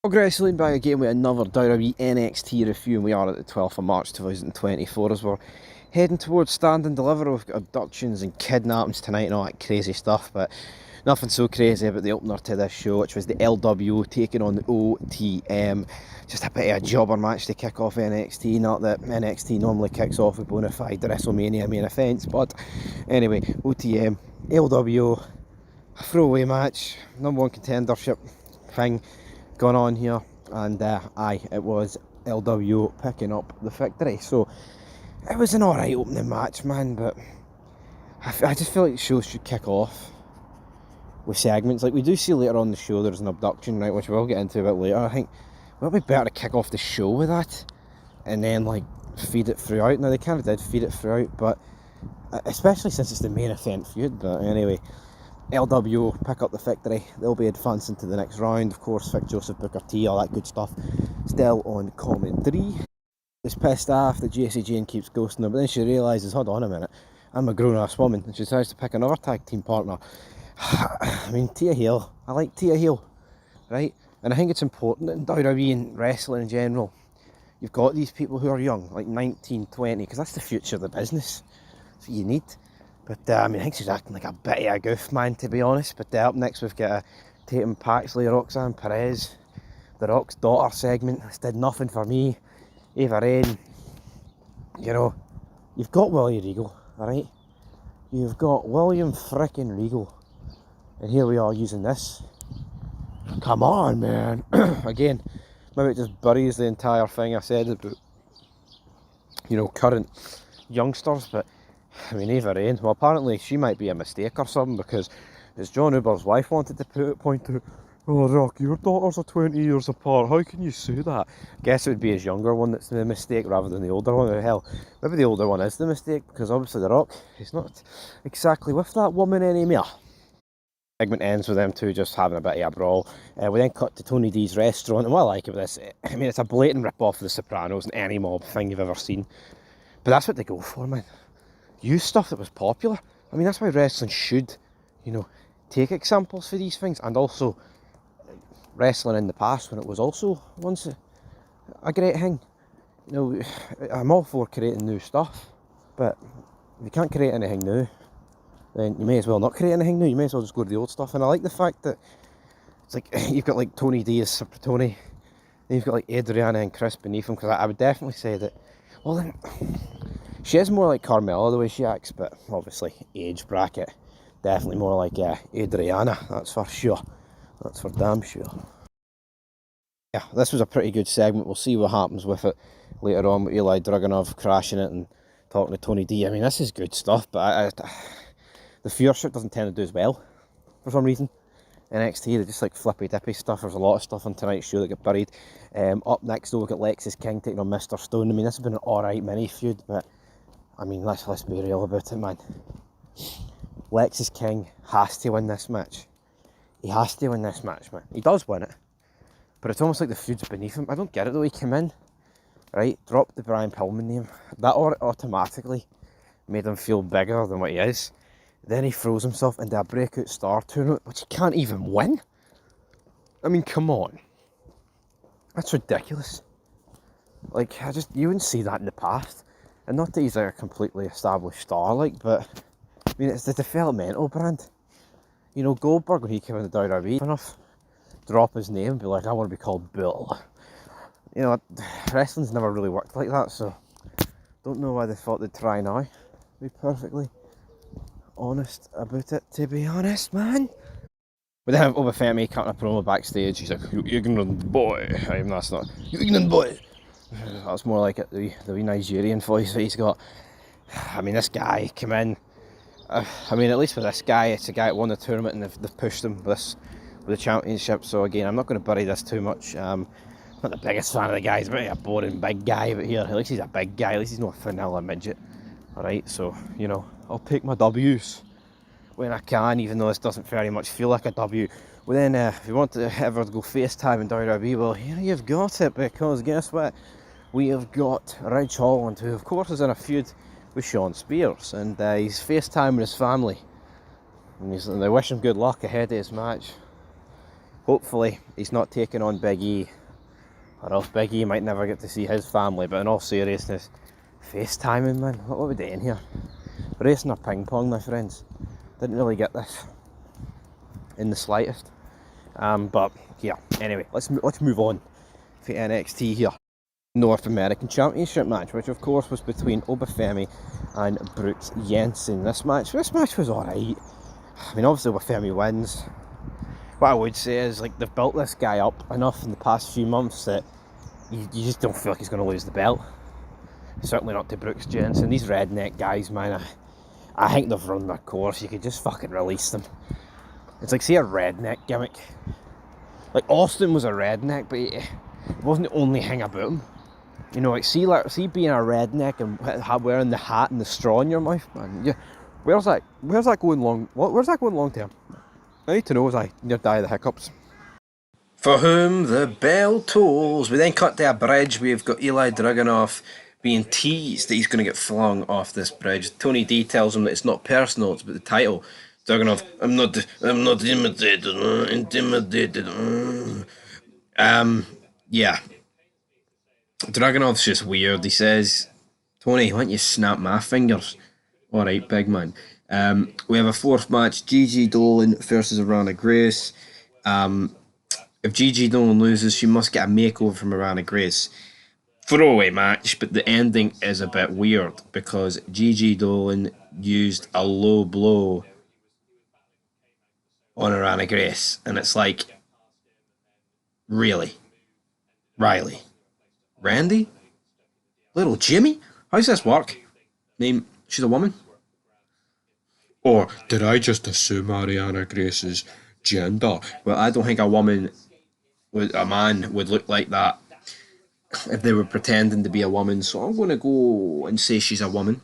Wrestling back again with another Wwe Nxt review, and we are at the 12th of March 2024 as we're heading towards Stand and Deliver. We've got abductions and kidnaps tonight and all that crazy stuff, but nothing so crazy about the opener to this show, which was the LWO taking on the OTM. Just a bit of a jobber match to kick off NXT. Not that NXT normally kicks off with bona fide WrestleMania main events, but anyway, OTM, LWO, a throwaway match, #1 contendership thing going on here, and it was LWO picking up the victory. So it was an alright opening match, man, but I just feel like the show should kick off with segments like we do see later on the show. There's an abduction, right, which we'll get into a bit later. I think it would be better to kick off the show with that and then like feed it throughout. Now they kind of did feed it throughout, but especially since it's the main event feud. But anyway, LWO pick up the victory. They'll be advancing to the next round. Of course, Vic Joseph, Booker T, all that good stuff. Still on commentary. She's pissed off that JC Jane keeps ghosting her, but then she realises, hold on a minute, I'm a grown-ass woman, and she decides to pick another tag team partner. I mean, Tia Hill. I like Tia Hill, right? And I think it's important in WWE and wrestling in general. You've got these people who are young, like 19, 20, because that's the future of the business. That's what you need. But I mean, I think she's acting like a bit of a goof, man, to be honest. But up next we've got Tatum Paxley, Roxanne Perez, The Rock's daughter segment. This did nothing for me. Ava Rain. You know, you've got Willie Regal, alright? You've got William frickin' Regal. And here we are using this. Come on, man. Again, maybe it just buries the entire thing I said about, you know, current youngsters, but I mean, Ava Rain, well, apparently she might be a mistake or something, because as John Uber's wife wanted to point out, oh, Rock, your daughters are 20 years apart, how can you say that? I guess it would be his younger one that's the mistake rather than the older one. Hell, maybe the older one is the mistake, because obviously The Rock is not exactly with that woman anymore. Segment ends with them two just having a bit of a brawl. We then cut to Tony D's restaurant, and what I like about this, I mean, it's a blatant rip-off of The Sopranos and any mob thing you've ever seen, but that's what they go for, man. Use stuff that was popular. I mean, that's why wrestling should, you know, take examples for these things, and also wrestling in the past when it was also once a great thing. You know, I'm all for creating new stuff, but if you can't create anything new, then you may as well not create anything new. You may as well just go to the old stuff. And I like the fact that it's like you've got like Tony D as Tony, then you've got like Adriana and Chris beneath him, because I would definitely say that, well then, she is more like Carmella the way she acts, but obviously age bracket, definitely more like Adriana, that's for sure. That's for damn sure. Yeah, this was a pretty good segment. We'll see what happens with it later on, with Eli Dragunov crashing it and talking to Tony D. I mean, this is good stuff, but the viewership doesn't tend to do as well for some reason. NXT, they're just like flippy dippy stuff. There's a lot of stuff on tonight's show that got buried. Up next though, we've got Lexis King taking on Mr. Stone. I mean, this has been an alright mini feud, but I mean, let's be real about it, man. Lexis King has to win this match. He has to win this match, man. He does win it, but it's almost like the feud's beneath him. I don't get it though. He came in, right, dropped the Brian Pillman name. That automatically made him feel bigger than what he is. Then he throws himself into a breakout star tournament, which he can't even win. I mean, come on. That's ridiculous. Like, you wouldn't see that in the past. And not that he's like a completely established star, like, but I mean, it's the developmental brand. You know, Goldberg, when he came into WWE, enough, drop his name and be like, I want to be called Bill. You know, wrestling's never really worked like that, so don't know why they thought they'd try now. To be perfectly honest about it, to be honest, man. But then over Femi cutting a promo backstage, he's like, you ignorant boy. I mean, that's not, you ignorant boy. That's more like it, the wee Nigerian voice that he's got. I mean, this guy came in, I mean, at least with this guy, it's a guy that won the tournament and they've pushed him with the championship. So again, I'm not going to bury this too much. Not the biggest fan of the guy, he's a bit of a boring big guy, but here, at least he's a big guy, at least he's not a vanilla midget. Alright, so, you know, I'll take my W's when I can, even though this doesn't very much feel like a W. Well then, if you want to ever go FaceTime in WWE, well, here you've got it, because guess what? We have got Ridge Holland, who of course is in a feud with Shawn Spears, and he's FaceTiming his family. And they wish him good luck ahead of his match. Hopefully he's not taking on Big E, or else Big E might never get to see his family. But in all seriousness, FaceTiming, man, what are we doing here? Racing or ping pong, my friends. Didn't really get this in the slightest. But yeah, anyway, let's move on to NXT here. North American Championship match, which of course was between Obafemi and Brooks Jensen. This match was alright. I mean, obviously Obafemi wins. What I would say is, like, they've built this guy up enough in the past few months that you just don't feel like he's going to lose the belt. Certainly not to Brooks Jensen. These redneck guys, man, I think they've run their course. You could just fucking release them. It's like, see, a redneck gimmick. Like, Austin was a redneck, but it wasn't the only thing about him. You know, like, see being a redneck and wearing the hat and the straw in your mouth, man. Yeah, where's that going long? Where's that going long term? I need to know as I near die of the hiccups. For whom the bell tolls. We then cut to a bridge. We've got Eli Dragunov being teased that he's going to get flung off this bridge. Tony D tells him that it's not personal, it's about the title. Dragunov, I'm not intimidated. Yeah. Dragunov's just weird. He says, Tony, why don't you snap my fingers? Alright, big man. We have a fourth match, Gigi Dolan versus Arana Grace. If Gigi Dolan loses, she must get a makeover from Arana Grace. Throwaway match, but the ending is a bit weird because Gigi Dolan used a low blow on Arana Grace, and it's like, really? Riley? Randy? Little Jimmy? How's this work? Name, she's a woman? Or did I just assume Ariana Grace's gender? Well, I don't think a man would look like that if they were pretending to be a woman. So I'm going to go and say she's a woman.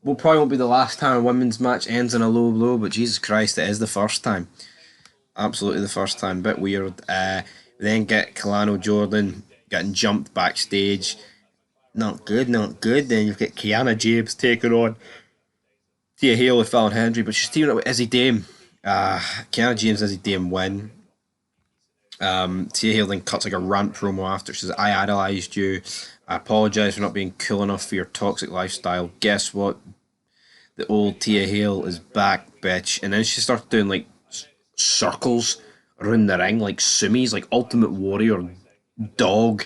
Well, probably won't be the last time a women's match ends in a low blow, but Jesus Christ, it is the first time. Absolutely the first time. Bit weird. We then get Kalano Jordan getting jumped backstage. Not good. Then you've got Kiana James taking on Tia Hale with Fallon Henry, but she's teaming up with Izzy Dame. Kiana James, Izzy Dame win. Tia Hale then cuts like a rant promo after. She says, I idolised you. I apologise for not being cool enough for your toxic lifestyle. Guess what? The old Tia Hale is back, bitch. And then she starts doing like circles around the ring, like sumis, like Ultimate Warrior dog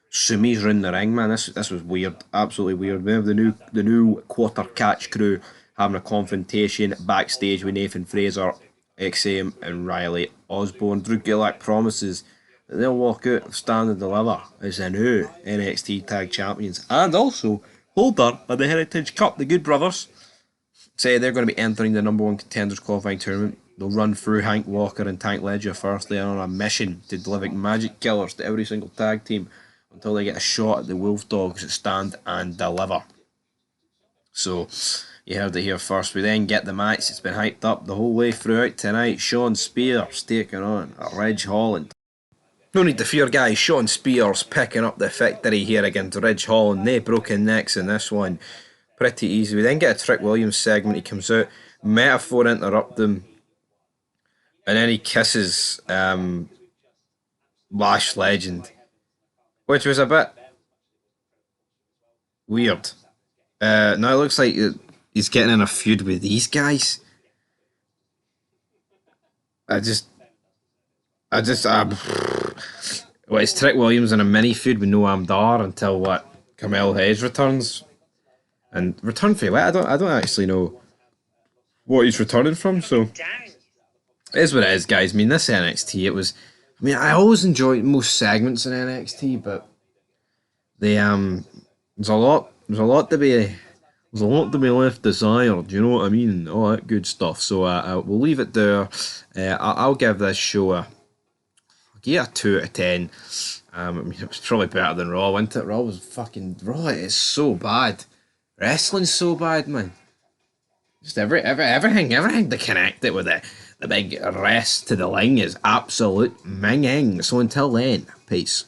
sumis around the ring, man. This was weird, absolutely weird. We have the new quarter catch crew having a confrontation backstage with Nathan Fraser, XM, and Riley Osborne. Drew Gulak promises that they'll walk out of Stand and Deliver as the new NXT Tag Champions and also holder of the Heritage Cup. The Good Brothers say they're going to be entering the number one contenders qualifying tournament. They'll run through Hank Walker and Tank Ledger first. They are on a mission to deliver magic killers to every single tag team until they get a shot at the Wolf Dogs at Stand and Deliver. So, you heard it here first. We then get the match. It's been hyped up the whole way throughout tonight. Shawn Spears taking on Ridge Holland. No need to fear, guys. Shawn Spears picking up the victory here against Ridge Holland. No broken necks in this one. Pretty easy. We then get a Trick Williams segment. He comes out, Metaphor interrupt them, and then he kisses Lash Legend, which was a bit weird. Now it looks like he's getting in a feud with these guys. Well, it's Trick Williams in a mini feud with Noam Dar until what? Carmel Hayes returns. And return for what? I don't actually know what he's returning from, so it is what it is, guys. I mean, this NXT, I always enjoy most segments in NXT, but there's a lot to be left desired, you know what I mean, and all that good stuff. So we'll leave it there. I'll give this show a 2 out of 10. It was probably better than Raw, wasn't it? Raw is so bad. Wrestling's so bad, man. Just everything to connect it with the big rest to the ling is absolute minging. So until then, peace.